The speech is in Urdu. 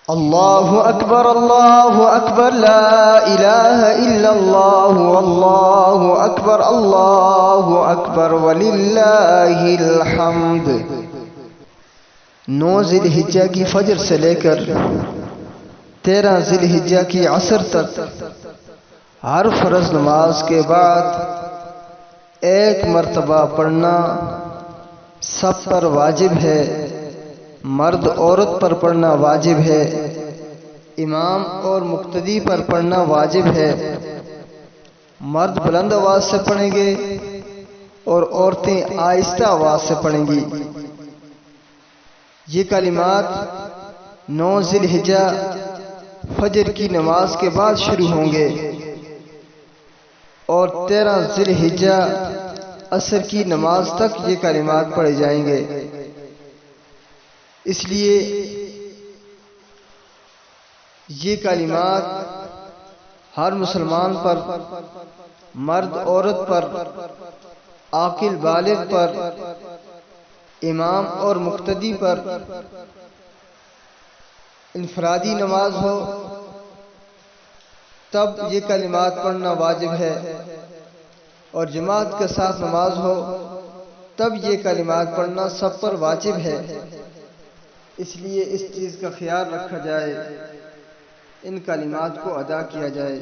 اللہ اکبر لا الہ الا اللہ اللہ اکبر وللہ الحمد۔ 9 ذی الحجہ کی فجر سے لے کر 13 ذی الحجہ کی عصر تک ہر فرض نماز کے بعد ایک مرتبہ پڑھنا سب پر واجب ہے۔ مرد عورت پر پڑھنا واجب ہے، امام اور مقتدی پر پڑھنا واجب ہے۔ مرد بلند آواز سے پڑھیں گے اور عورتیں آہستہ آواز سے پڑھیں گی۔ یہ کلمات 9 ذی الحجہ فجر کی نماز کے بعد شروع ہوں گے اور 13 ذی الحجہ عصر کی نماز تک یہ کلمات پڑھے جائیں گے۔ اس لیے یہ کلمات ہر مسلمان پر، مرد عورت پر، عاقل بالغ پر، امام اور مقتدی پر، انفرادی نماز ہو تب یہ کلمات پڑھنا واجب ہے، اور جماعت کے ساتھ نماز ہو تب یہ کلمات پڑھنا سب پر واجب ہے۔ اس لیے اس چیز کا خیال رکھا جائے، ان کلمات کو ادا کیا جائے۔